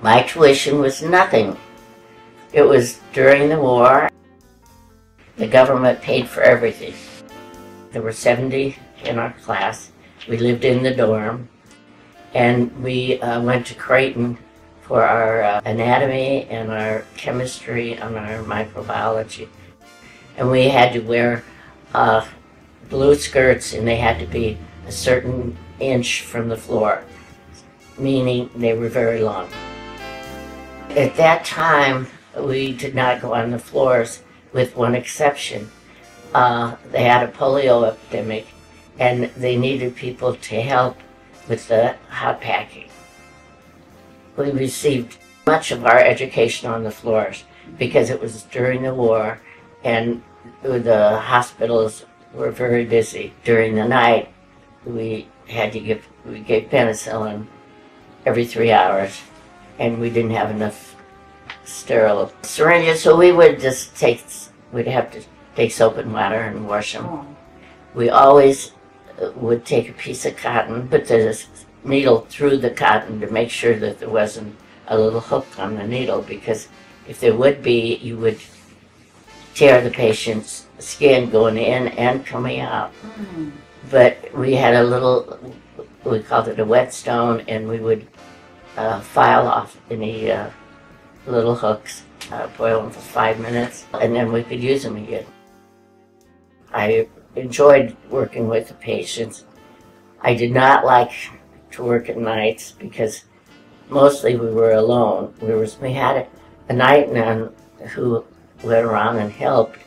My tuition was nothing. It was during the war. The government paid for everything. There were 70 in our class. We lived in the dorm, and we went to Creighton for our anatomy and our chemistry and our microbiology. And we had to wear blue skirts, and they had to be a certain inch from the floor, meaning they were very long. At that time, we did not go on the floors, with one exception. They had a polio epidemic, and they needed people to help with the hot packing. We received much of our education on the floors because it was during the war, and the hospitals were very busy. During the night, we gave penicillin every 3 hours, and we didn't have enough sterile syringes, so we would just we'd have to take soap and water and wash them. Oh. We always would take a piece of cotton, put the needle through the cotton to make sure that there wasn't a little hook on the needle, because if there would be, you would tear the patient's skin going in and coming out. Mm. But we had a little, we called it a whetstone, and we would file off any little hooks, boil them for 5 minutes, and then we could use them again. I enjoyed working with the patients. I did not like to work at nights because mostly we were alone. We had a night nun who went around and helped,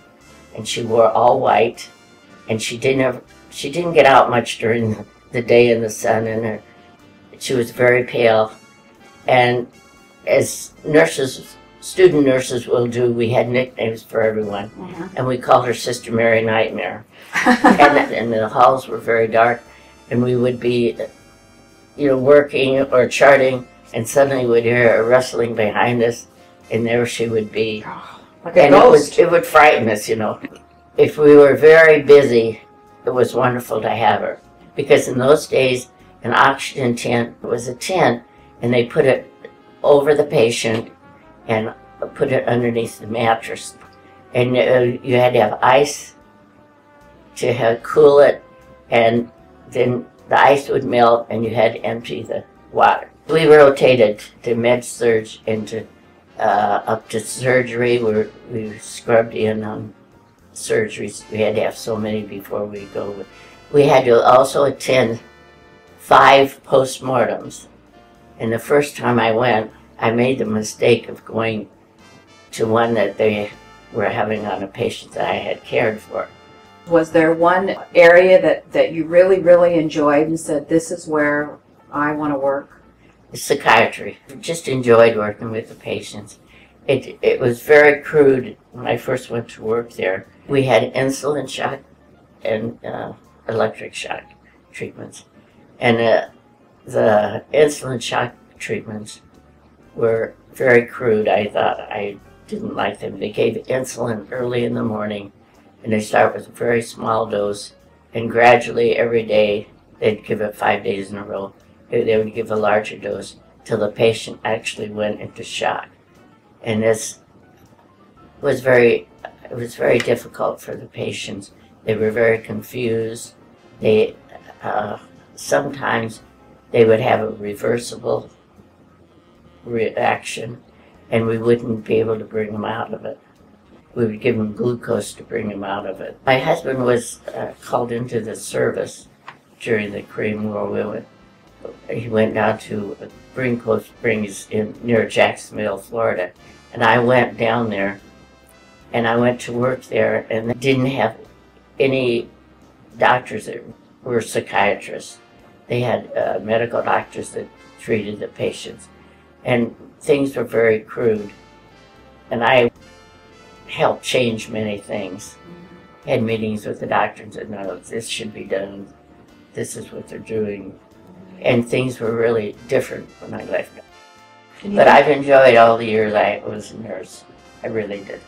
and she wore all white, and she didn't get out much during the day in the sun, and she was very pale. And as nurses, student nurses will do, we had nicknames for everyone. Mm-hmm. And we called her Sister Mary Nightmare. and the halls were very dark, and we would be, working or charting, and suddenly we'd hear a rustling behind us, and there she would be. Like a ghost. It would frighten us, If we were very busy, it was wonderful to have her. Because in those days, an oxygen tent was a tent, and they put it over the patient and put it underneath the mattress. And you had to have ice to cool it, and then the ice would melt, and you had to empty the water. We rotated to med-surg and up to surgery, where we scrubbed in on surgeries. We had to have so many before we go. We had to also attend 5 postmortems. And the first time I went, I made the mistake of going to one that they were having on a patient that I had cared for. Was there one area that you really, really enjoyed and said, this is where I want to work? Psychiatry. I just enjoyed working with the patients. It was very crude when I first went to work there. We had insulin shock and electric shock treatments. And the insulin shock treatments were very crude. I thought I didn't like them. They gave insulin early in the morning, and they start with a very small dose, and gradually every day they'd give it 5 days in a row. They would give a larger dose till the patient actually went into shock. And this was very difficult for the patients. They were very confused. They sometimes they would have a reversible reaction, and we wouldn't be able to bring them out of it. We would give them glucose to bring them out of it. My husband was called into the service during the Korean War. He went down to Coast Springs near Jacksonville, Florida, and I went down there, and I went to work there, and they didn't have any doctors that were psychiatrists. They had medical doctors that treated the patients, and things were very crude. And I helped change many things. Had meetings with the doctor and said, no, this should be done. This is what they're doing. And things were really different when I left. But I've enjoyed all the years I was a nurse. I really did.